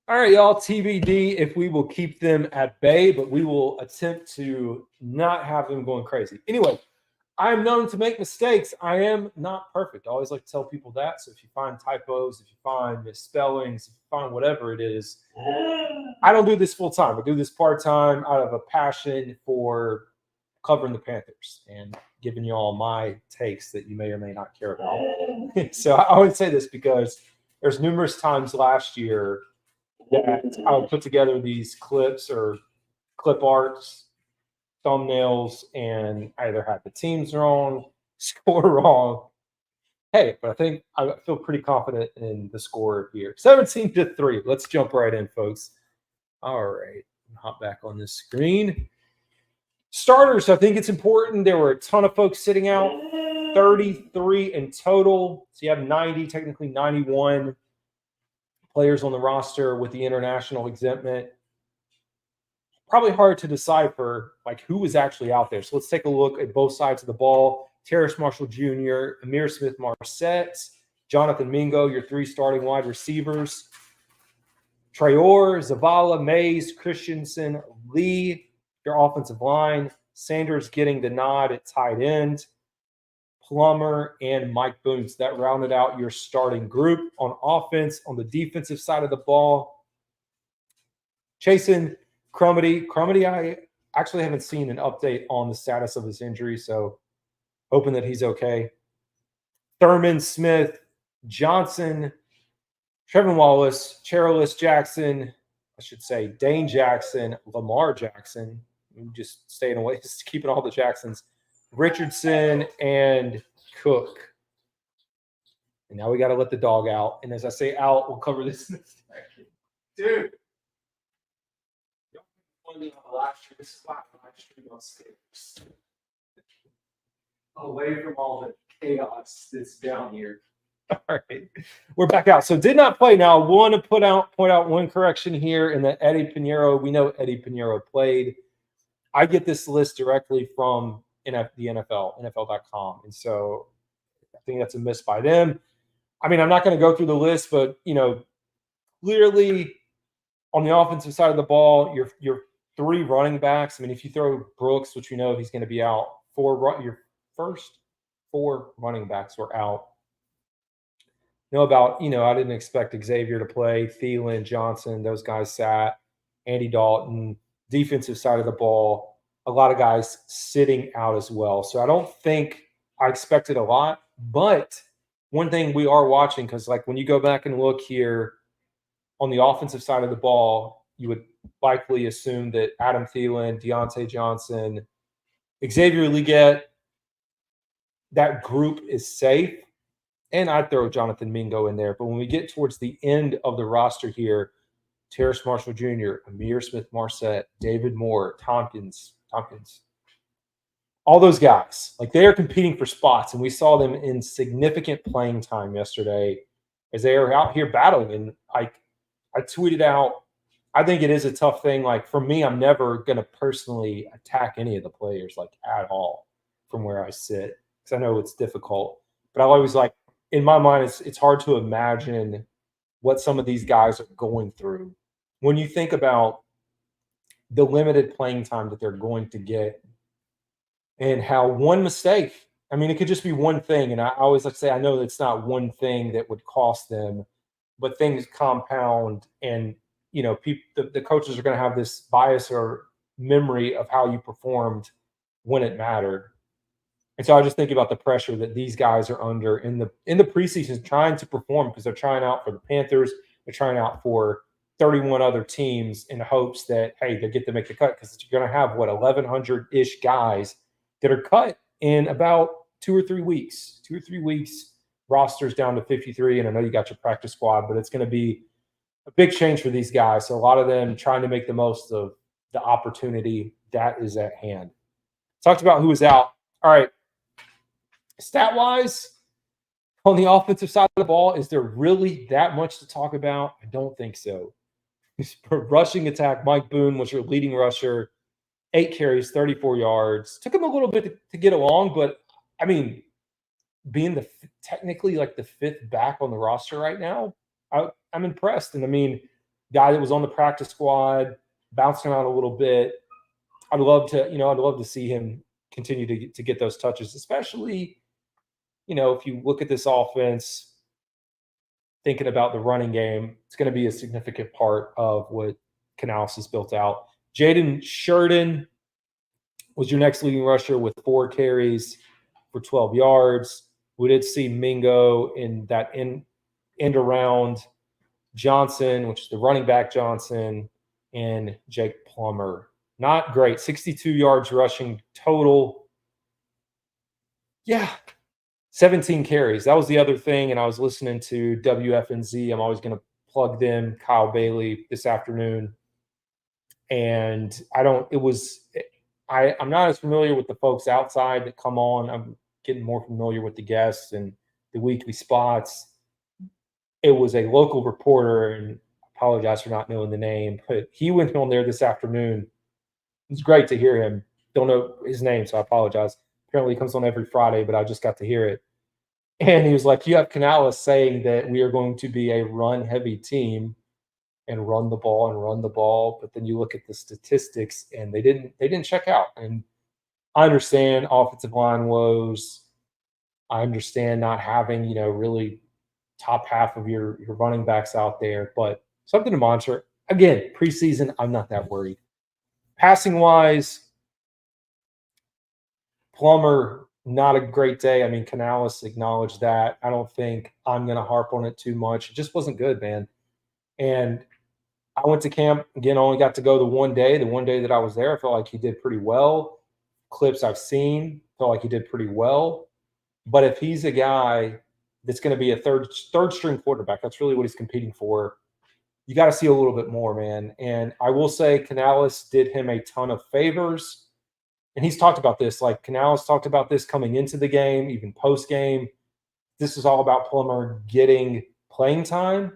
All right, y'all, TBD if we will keep them at bay, but we will attempt to not have them going crazy. Anyway, I am known to make mistakes. I am not perfect. I always like to tell people that. So if you find typos, if you find misspellings, if you find whatever it is, I don't do this full time. I do this part time out of a passion for covering the Panthers and giving you all my takes that you may or may not care about. So I always say this because there's numerous times last year that I would put together these clips or clip arts, thumbnails, and I either had the teams wrong, score wrong. Hey, but I think I feel pretty confident in the score here. 17-3. Let's jump right in, folks. All right. Hop back on this screen. Starters, I think it's important. There were a ton of folks sitting out, 33 in total. So you have 90, technically 91 players on the roster with the international exemption. Probably hard to decipher like who was actually out there. So let's take a look at both sides of the ball. Terrace Marshall Jr., Amir Smith-Marset, Jonathan Mingo, your three starting wide receivers. Traore, Zavala, Mays, Christensen, Lee, your offensive line. Sanders getting the nod at tight end. Plummer and Mike Boone. So that rounded out your starting group on offense. On the defensive side of the ball, Chasen Crumity. I actually haven't seen an update on the status of his injury, so hoping that he's okay. Thurman, Smith, Johnson, Trevin Wallace, Cherilus Jackson, I should say Dane Jackson, Lamar Jackson. I'm just staying away, just keeping all the Jacksons. Richardson and Cook. And now we got to let the dog out. And as I say out, we'll cover this in a second. Dude. Last year, this is my stream on stairs. Away from all the chaos that's down here. All right, we're back out. So did not play. Now I want to point out one correction here in that Eddie Pinheiro. We know Eddie Pinheiro played. I get this list directly from the NFL, NFL.com, and so I think that's a miss by them. I mean, I'm not going to go through the list, but clearly on the offensive side of the ball, your three running backs. I mean, if you throw Brooks, which we know he's going to be out, your first four running backs were out. I didn't expect Xavier to play. Thielen, Johnson, those guys sat. Andy Dalton, defensive side of the ball, a lot of guys sitting out as well. So I don't think I expected a lot. But one thing we are watching, because like when you go back and look here on the offensive side of the ball, you would likely assume that Adam Thielen, Deontay Johnson, Xavier Legette, that group is safe. And I'd throw Jonathan Mingo in there. But when we get towards the end of the roster here, Terrace Marshall Jr., Amir Smith-Marset, David Moore, Tompkins, all those guys, like they are competing for spots. And we saw them in significant playing time yesterday as they are out here battling. And I tweeted out, I think it is a tough thing. Like for me, I'm never going to personally attack any of the players like at all from where I sit because I know it's difficult. But I always like, in my mind, it's hard to imagine what some of these guys are going through when you think about the limited playing time that they're going to get and how one mistake, I mean, it could just be one thing. And I always like to say, I know it's not one thing that would cost them, but things compound and, the coaches are going to have this bias or memory of how you performed when it mattered. And so I just think about the pressure that these guys are under in the preseason trying to perform because they're trying out for the Panthers. They're trying out for 31 other teams in hopes that, hey, they get to make the cut because you're going to have, 1,100-ish guys that are cut in about 2 or 3 weeks. 2 or 3 weeks, rosters down to 53. And I know you got your practice squad, but it's going to be a big change for these guys. So a lot of them trying to make the most of the opportunity that is at hand. Talked about who was out. All right. Stat-wise, on the offensive side of the ball, is there really that much to talk about? I don't think so. Rushing attack, Mike Boone was your leading rusher, 8 carries, 34 yards. Took him a little bit to get along, but, I mean, being technically like the 5th back on the roster right now, I'm impressed. And, I mean, guy that was on the practice squad, bouncing around a little bit. I'd love to see him continue to get those touches, especially, if you look at this offense, thinking about the running game, it's going to be a significant part of what Canales has built out. Jaden Sheridan was your next leading rusher with 4 carries for 12 yards. We did see Mingo in that end around Johnson, which is the running back Johnson, and Jake Plummer. Not great. 62 yards rushing total. Yeah. 17 carries. That was the other thing. And I was listening to WFNZ. I'm always going to plug them, Kyle Bailey, this afternoon. And I'm not as familiar with the folks outside that come on. I'm getting more familiar with the guests and the weekly spots. It was a local reporter, and I apologize for not knowing the name, but he went on there this afternoon. It was great to hear him. Don't know his name, so I apologize. Apparently he comes on every Friday, but I just got to hear it. And he was like, you have Canales saying that we are going to be a run-heavy team and run the ball. But then you look at the statistics, and they didn't check out. And I understand offensive line woes. I understand not having, really top half of your running backs out there, but something to monitor. Again, preseason, I'm not that worried. Passing wise, Plummer, not a great day. I mean, Canales acknowledged that. I don't think I'm going to harp on it too much. It just wasn't good, man. And I went to camp, again, only got to go the one day. The one day that I was there, I felt like he did pretty well. Clips I've seen, felt like he did pretty well. But if he's a guy that's going to be a third string quarterback, that's really what he's competing for. You got to see a little bit more, man. And I will say Canales did him a ton of favors. And he's talked about this. Like, Canales talked about this coming into the game, even post-game. This is all about Plummer getting playing time,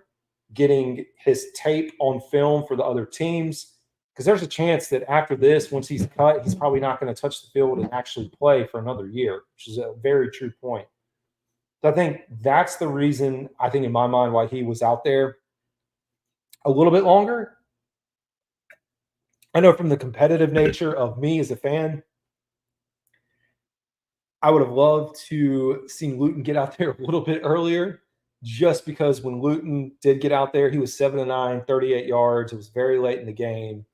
getting his tape on film for the other teams. Because there's a chance that after this, once he's cut, he's probably not going to touch the field and actually play for another year, which is a very true point. So I think that's the reason, I think in my mind, why he was out there a little bit longer. I know from the competitive nature of me as a fan, I would have loved to seen Luton get out there a little bit earlier, just because when Luton did get out there, he was 7-9, 38 yards. It was very late in the game.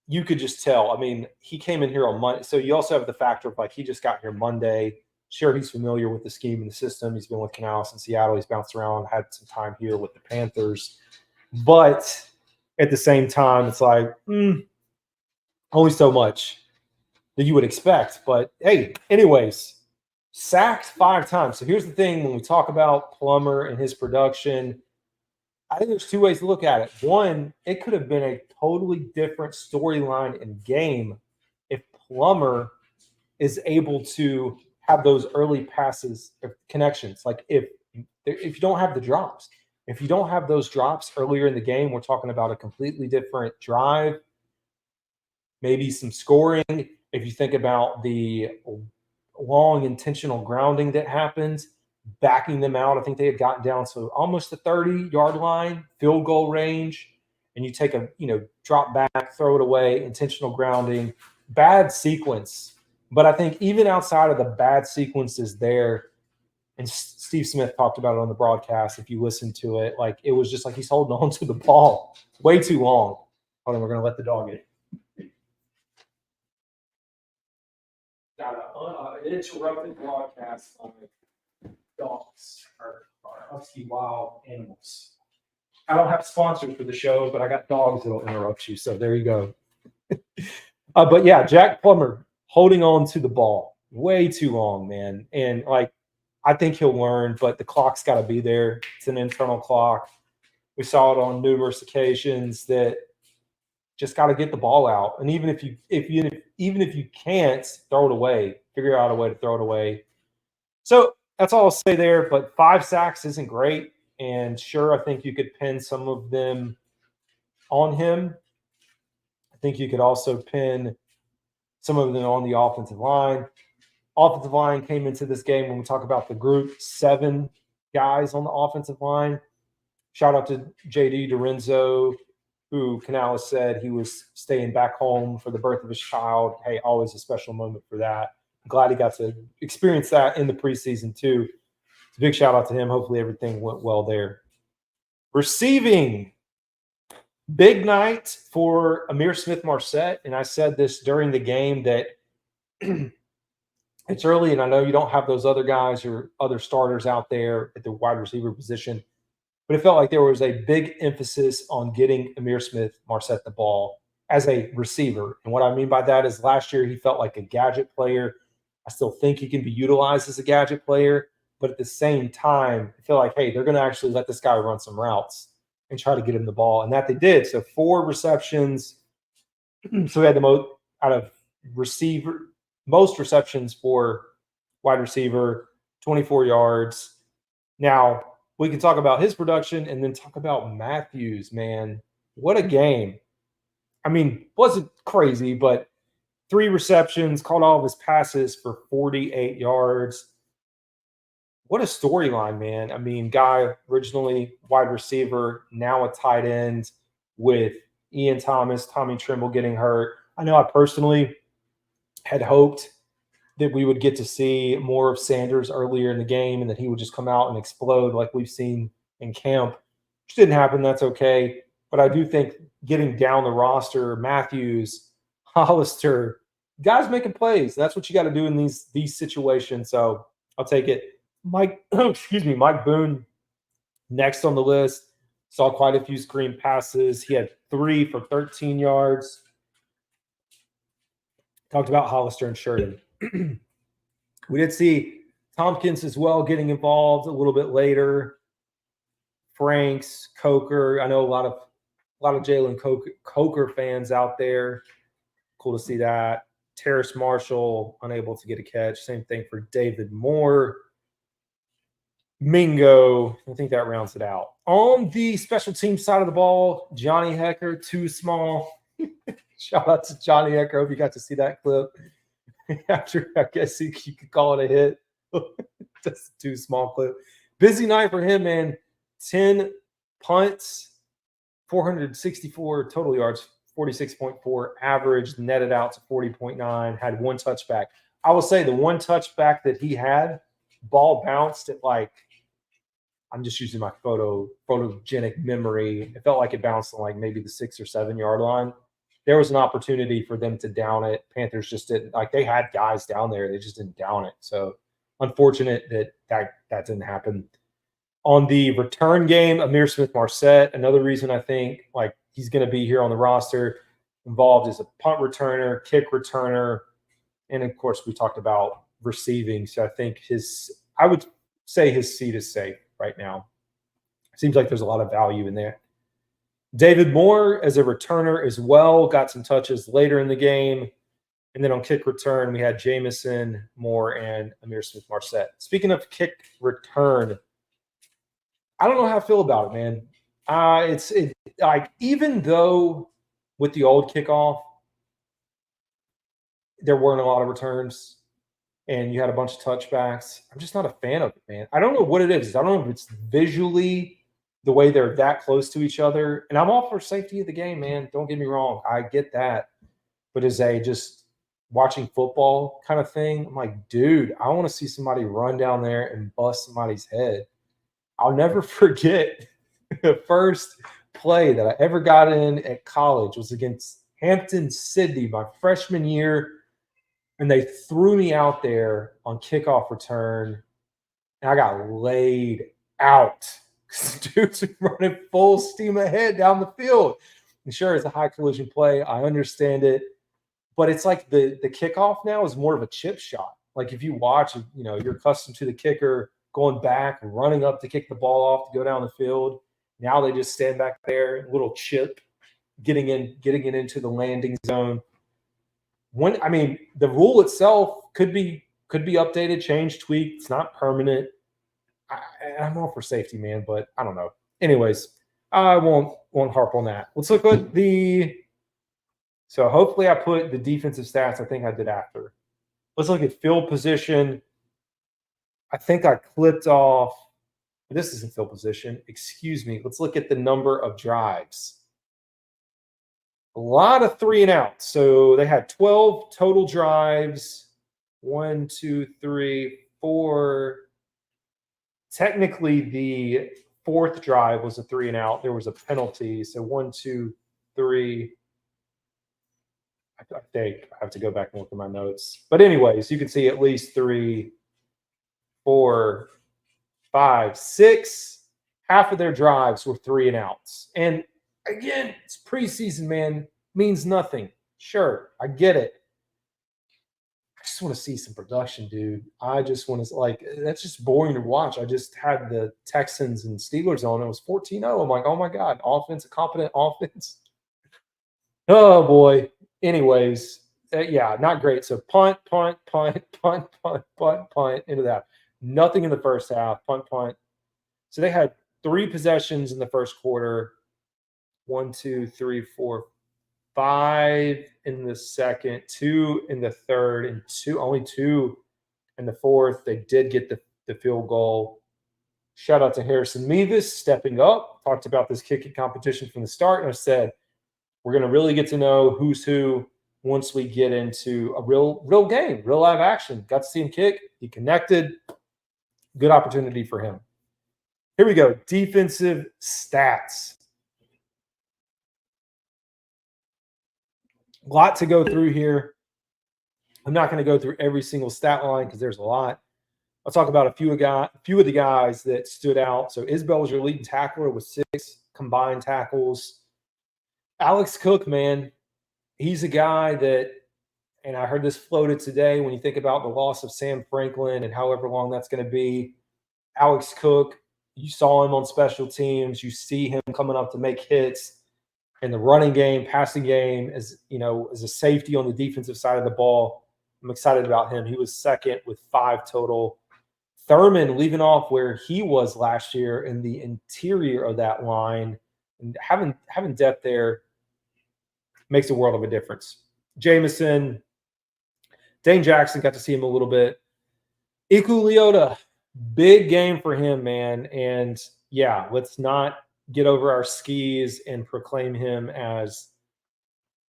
You could just tell. I mean, he came in here on Monday. So you also have the factor of, like, he just got here Monday. Sure, he's familiar with the scheme and the system. He's been with Canales in Seattle. He's bounced around, had some time here with the Panthers. But at the same time, it's like, only so much that you would expect. But, hey, anyways, sacked 5 times. So here's the thing. When we talk about Plummer and his production, I think there's 2 ways to look at it. One, it could have been a totally different storyline and game if Plummer is able to have those early passes connections. Like, if you don't have the drops, if you don't have those drops earlier in the game, we're talking about a completely different drive, maybe some scoring. If you think about the long intentional grounding that happens, backing them out, I think they had gotten down to almost the 30-yard line, field goal range, and you take a, drop back, throw it away, intentional grounding, bad sequence. But I think even outside of the bad sequences there, and Steve Smith talked about it on the broadcast, if you listen to it, like, it was just like he's holding on to the ball way too long. Hold on, we're going to let the dog in. Got an uninterrupted broadcast on dogs are husky wild animals. I don't have sponsors for the show, but I got dogs that'll interrupt you. So there you go. But yeah, Jack Plummer holding on to the ball way too long, man. And, like, I think he'll learn, but the clock's got to be there. It's an internal clock. We saw it on numerous occasions that just got to get the ball out. And even if you can't, throw it away. Figure out a way to throw it away. So that's all I'll say there. But 5 sacks isn't great. And sure, I think you could pin some of them on him. I think you could also pin some of them on the offensive line. Offensive line came into this game, when we talk about the group, 7 guys on the offensive line. Shout out to JD Dorenzo, who Canales said he was staying back home for the birth of his child. Hey, always a special moment for that. I'm glad he got to experience that in the preseason too. It's a big shout out to him. Hopefully everything went well there. Receiving, big night for Amir Smith-Marset. And I said this during the game that it's early, and I know you don't have those other guys or other starters out there at the wide receiver position, but it felt like there was a big emphasis on getting Amir Smith-Marset the ball as a receiver. And what I mean by that is last year he felt like a gadget player. I still think he can be utilized as a gadget player, but at the same time, I feel like, hey, they're going to actually let this guy run some routes and try to get him the ball. And that they did. So 4 receptions. So we had the most out of receiver, most receptions for wide receiver, 24 yards. Now, we can talk about his production and then talk about Matthews, man. What a game. I mean, wasn't crazy, but 3 receptions, caught all of his passes for 48 yards. What a storyline, man. I mean, guy originally wide receiver, now a tight end with Ian Thomas, Tommy Trimble getting hurt. I know I personally had hoped that we would get to see more of Sanders earlier in the game and that he would just come out and explode like we've seen in camp, which didn't happen. That's okay. But I do think getting down the roster, Matthews, Hollister, guys making plays. That's what you got to do in these situations. So I'll take it. Mike Boone, next on the list. Saw quite a few screen passes. He had 3 for 13 yards. Talked about Hollister and Sheridan. We did see Tompkins as well getting involved a little bit later. Franks, Coker. I know a lot of Jalen Coker fans out there. Cool to see that. Terrace Marshall unable to get a catch. Same thing for David Moore. Mingo. I think that rounds it out. On the special team side of the ball, Johnny Hecker, too small. Shout out to Johnny Hecker. Hope you got to see that clip. After, I guess you could call it a hit. That's a too small clip. Busy night for him, man. 10 punts, 464 total yards, 46.4 average, netted out to 40.9, had 1 touchback. I will say the 1 touchback that he had, ball bounced at like, I'm just using my photogenic memory. It felt like it bounced on like maybe the 6 or 7 yard line. There was an opportunity for them to down it. Panthers just didn't, like, they had guys down there. They just didn't down it. So unfortunate that didn't happen. On the return game, Amir Smith-Marset, another reason I think like he's going to be here on the roster, involved as a punt returner, kick returner, and of course we talked about receiving. So I think I would say his seat is safe right now. Seems like there's a lot of value in there. David Moore as a returner as well, got some touches later in the game. And then on kick return, we had Jamison, Moore, and Amir Smith-Marset. Speaking of kick return, I don't know how I feel about it, man. It's like, even though with the old kickoff, there weren't a lot of returns and you had a bunch of touchbacks, I'm just not a fan of it, man. I don't know what it is. I don't know if it's visually the way they're that close to each other. And I'm all for safety of the game, man. Don't get me wrong. I get that. But as a just watching football kind of thing, I'm like, dude, I want to see somebody run down there and bust somebody's head. I'll never forget the first play that I ever got in at college was against Hampton-Sydney my freshman year. And they threw me out there on kickoff return. And I got laid out. Dude's running full steam ahead down the field. And sure, it's a high collision play. I understand it. But it's like the kickoff now is more of a chip shot. Like if you watch, you're accustomed to the kicker going back and running up to kick the ball off to go down the field. Now they just stand back there, little chip, getting it into the landing zone. The rule itself could be updated, changed, tweaked. It's not permanent. I'm all for safety, man, but I don't know. Anyways, I won't harp on that. Let's look at so hopefully I put the defensive stats I think I did after. Let's look at field position. I think I clipped off This isn't field position. Excuse me. Let's look at the number of drives. A lot of 3 and outs. So they had 12 total drives. 1, 2, 3, 4. Technically, the fourth drive was a 3 and out. There was a penalty. So 1, 2, 3. I think I have to go back and look at my notes. But anyways, you can see at least 3, 4, 5, 6. Half of their drives were 3 and outs. And again, it's preseason, man. Means nothing. Sure, I get it. I just want to see some production, dude. I just want to, that's just boring to watch. I just had the Texans and Steelers on. It was 14-0. I'm like, oh my God, offense, a competent offense. Oh boy. Anyways, yeah, not great. So punt, punt, punt, punt, punt, punt, punt into that. Nothing in the first half. Punt, punt. So they had 3 possessions in the first quarter. 1, 2, 3, 4, 5 in the second, 2 in the third, and only 2 in the fourth. They did get the field goal. Shout out to Harrison Mevis stepping up. Talked about this kicking competition from the start, and I said we're going to really get to know who's who once we get into a real game, real live action. Got to see him kick. He connected. Good opportunity for him. Here we go. Defensive stats. A lot to go through here. I'm not going to go through every single stat line because there's a lot. I'll talk about a few of the guys that stood out. So Isbell was your leading tackler with 6 combined tackles. Alex Cook, man, he's a guy that, and I heard this floated today, when you think about the loss of Sam Franklin and however long that's going to be, Alex Cook, you saw him on special teams. You see him coming up to make hits in the running game, passing game, as a safety on the defensive side of the ball. I'm excited about him. He was second with 5 total. Thurman leaving off where he was last year in the interior of that line, and having depth there makes a world of a difference. Jameson, Dane Jackson, got to see him a little bit. Iku Leota, big game for him, man. And yeah, let's not get over our skis and proclaim him as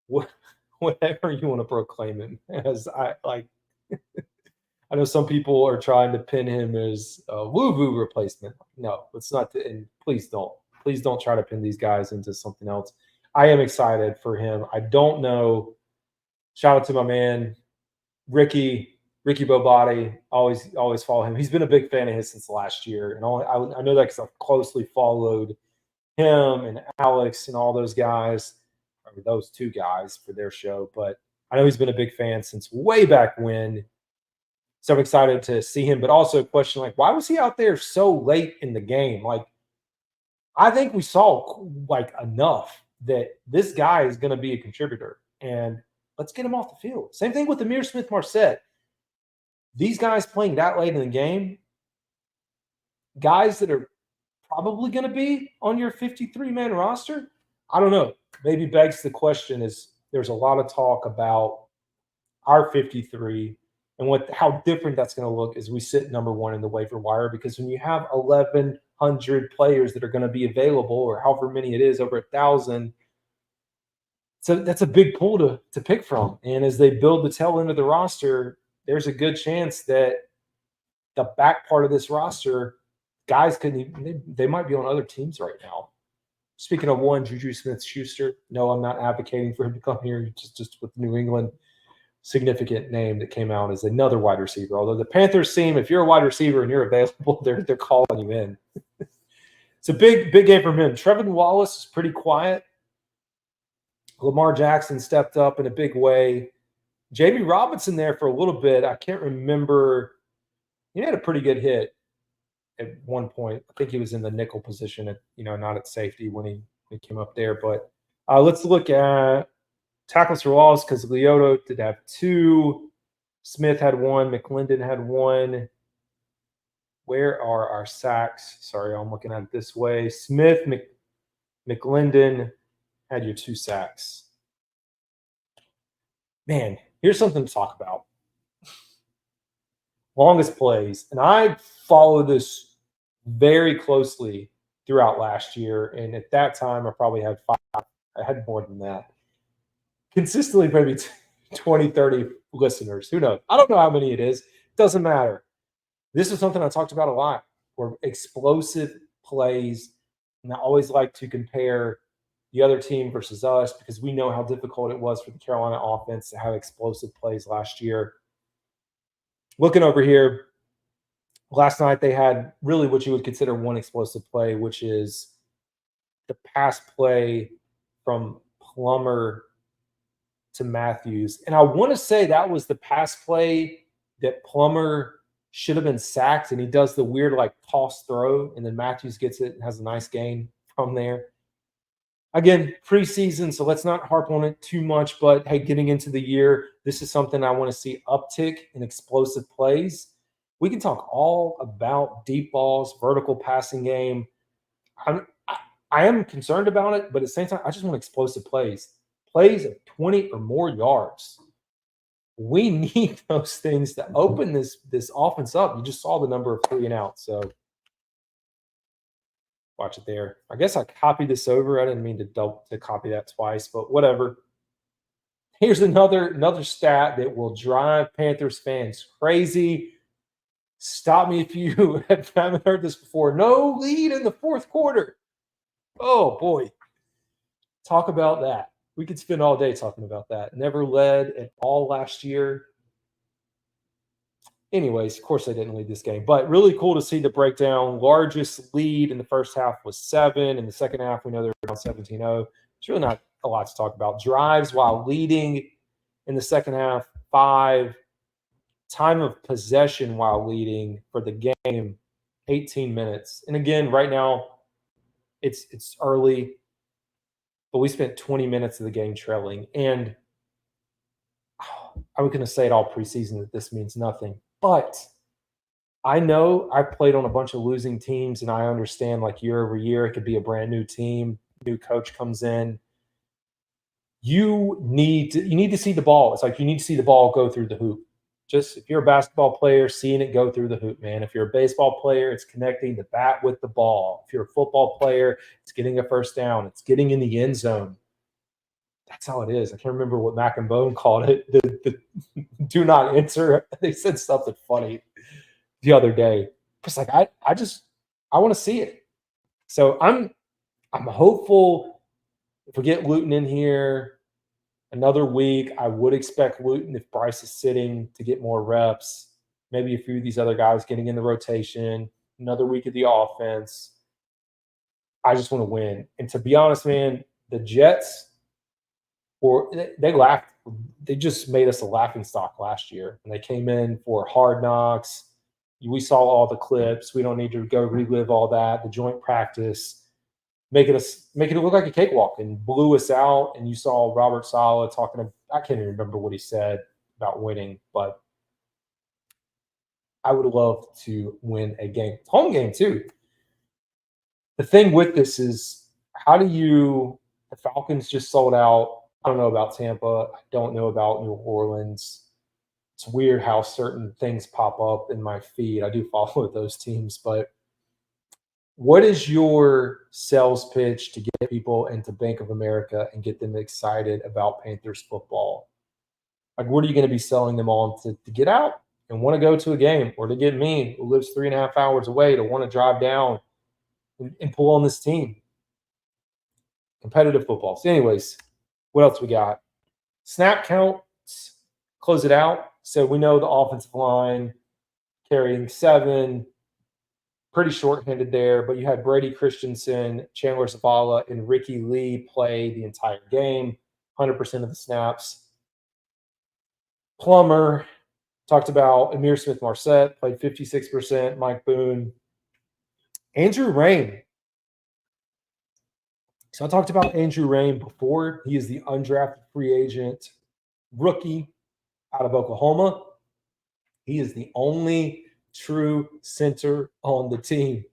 whatever you want to proclaim him as. I know some people are trying to pin him as a woo-woo replacement. No, let's not. And please don't try to pin these guys into something else. I am excited for him. I don't know. Shout out to my man Ricky Bobati. Always follow him. He's been a big fan of his since last year, and I know that because I've closely followed him and Alex and all those guys, or those 2 guys for their show. But I know he's been a big fan since way back when. So I'm excited to see him, but also a question why was he out there so late in the game? I think we saw enough that this guy is going to be a contributor, and let's get him off the field. Same thing with Amir Smith-Marset. These guys playing that late in the game, guys that are probably going to be on your 53-man roster, I don't know. Maybe begs the question is there's a lot of talk about our 53 and how different that's going to look as we sit number 1 in the waiver wire, because when you have 1,100 players that are going to be available, or however many it is, over 1,000, so that's a big pool to pick from. And as they build the tail end of the roster, there's a good chance that the back part of this roster, guys they might be on other teams right now. Speaking of one, Juju Smith-Schuster, no, I'm not advocating for him to come here. Just with New England, significant name that came out as another wide receiver. Although the Panthers seem, if you're a wide receiver and you're available, they're calling you in. It's a big game from him. Trevin Wallace is pretty quiet. Lamar Jackson stepped up in a big way. Jamie Robinson there for a little bit. I can't remember. He had a pretty good hit at one point. I think he was in the nickel position not at safety when he came up there. But let's look at tackles for loss, because Leota did have 2. Smith had 1. McClendon had 1. Where are our sacks? Sorry, I'm looking at it this way. Smith, McClendon had your 2 sacks. Man, here's something to talk about. Longest plays. And I follow this very closely throughout last year. And at that time, I probably had 5. I had more than that. Consistently, maybe 20, 30 listeners. Who knows? I don't know how many it is. Doesn't matter. This is something I talked about a lot, where explosive plays. And I always like to compare the other team versus us because we know how difficult it was for the Carolina offense to have explosive plays last year. Looking over here, last night they had really what you would consider one explosive play, which is the pass play from Plummer to Matthews. And I want to say that was the pass play that Plummer should have been sacked, and he does the weird like toss throw, and then Matthews gets it and has a nice gain from there. Again, preseason, so let's not harp on it too much, but hey, getting into the year, this is something I want to see uptick in explosive plays. We can talk all about deep balls, vertical passing game. I am concerned about it, but at the same time, I just want explosive plays of 20 or more yards. We need those things to open this offense up. You just saw the number of 3 and out. So watch it there. I guess I copied this over. I didn't mean to copy that twice, but whatever. Here's another stat that will drive Panthers fans crazy. Stop me if you haven't heard this before. No lead in the fourth quarter. Oh boy. Talk about that. We could spend all day talking about that. Never led at all last year. Anyways, of course, they didn't lead this game, but really cool to see the breakdown. Largest lead in the first half was 7. In the second half, we know they're around 17-0. It's really not a lot to talk about. Drives while leading in the second half, 5. Time of possession while leading for the game, 18 minutes. And again, right now, it's early, but we spent 20 minutes of the game trailing. And I was going to say it all preseason that this means nothing, but I know I played on a bunch of losing teams, and I understand like year over year, it could be a brand new team, new coach comes in. You need to see the ball. It's like you need to see the ball go through the hoop. Just if you're a basketball player, seeing it go through the hoop, man. If you're a baseball player, it's connecting the bat with the ball. If you're a football player, it's getting a first down. It's getting in the end zone. That's how it is. I can't remember what Mac and Bone called it. The do not enter. They said something funny the other day. It's like I want to see it. So I'm hopeful if we get Luton in here another week. I would expect Luton, if Bryce is sitting, to get more reps. Maybe a few of these other guys getting in the rotation. Another week of the offense. I just want to win. And to be honest, man, the Jets, they laughed. They just made us a laughing stock last year. And they came in for Hard Knocks. We saw all the clips. We don't need to go relive all that. The joint practice, making it look like a cakewalk, and blew us out. And you saw Robert Saleh talking. I can't even remember what he said about winning, but I would love to win a game, home game too. The thing with this is, the Falcons just sold out. I don't know about Tampa. I don't know about New Orleans. It's weird how certain things pop up in my feed. I do follow those teams, but what is your sales pitch to get people into Bank of America and get them excited about Panthers football? Like, what are you going to be selling them on to get out and want to go to a game, or to get me, who lives 3.5 hours away, to want to drive down and pull on this team? Competitive football. So anyways, what else we got? Snap counts, close it out. So we know the offensive line carrying 7, pretty short-handed there, but you had Brady Christensen, Chandler Zavala, and Ricky Lee play the entire game, 100% of the snaps. Plummer, talked about Amir Smith-Marset, played 56%, Mike Boone. Andrew Rain. So I talked about Andrew Rain before. He is the undrafted free agent rookie out of Oklahoma. He is the only true center on the team.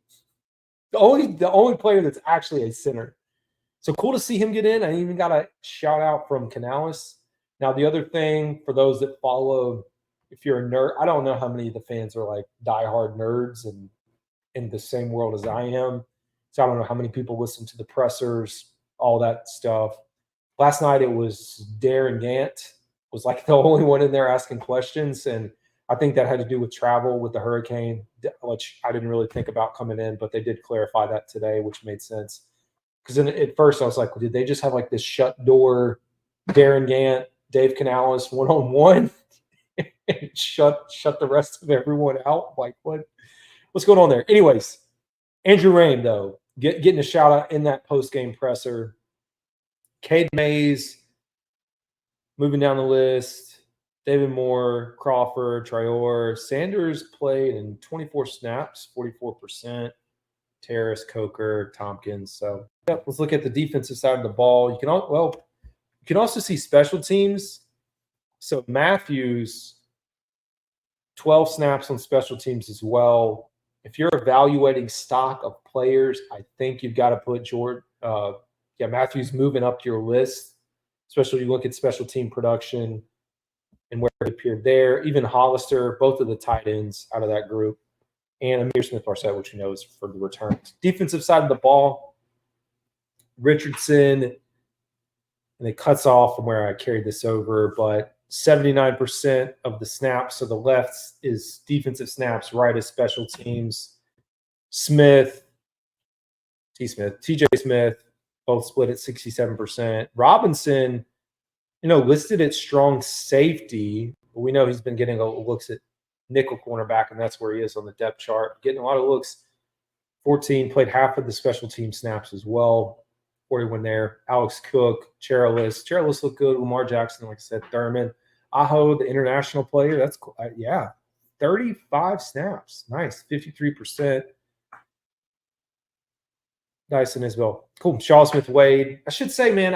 The only player that's actually a center. So cool to see him get in. I even got a shout out from Canales. Now, the other thing for those that follow, if you're a nerd, I don't know how many of the fans are like diehard nerds and in the same world as I am. So I don't know how many people listen to the pressers, all that stuff. Last night it was Darren Gant was like the only one in there asking questions, and I think that had to do with travel with the hurricane, which I didn't really think about coming in, but they did clarify that today, which made sense. Because at first I was like, did they just have like this shut door Darren Gant, Dave Canales one-on-one and shut the rest of everyone out? Like what's going on there? Anyways, Andrew Rain, though, getting a shout out in that post-game presser. Cade Mays moving down the list. David Moore, Crawford, Traore. Sanders played in 24 snaps, 44%. Terrace, Coker, Tompkins. So let's look at the defensive side of the ball. You can also see special teams. So Matthews, 12 snaps on special teams as well. If you're evaluating stock of players, I think you've got to put Matthews moving up to your list, especially you look at special team production and where he appeared there. Even Hollister, both of the tight ends out of that group, and Amir Smith-Marset, which we know is for the returns. Defensive side of the ball, Richardson, and it cuts off from where I carried this over, but 79% of the snaps, so the left is defensive snaps, right is special teams. TJ Smith, both split at 67%. Robinson, listed at strong safety, but we know he's been getting looks at nickel cornerback, and that's where he is on the depth chart. Getting a lot of looks. 14, played half of the special team snaps as well. 41 there. Alex Cook, Cherilus looked good. Lamar Jackson, like I said, Thurman. Aho, the international player, that's cool. 35 snaps. Nice, 53%. Dyson Isbell. Cool. Shaw Smith Wade. I should say, man,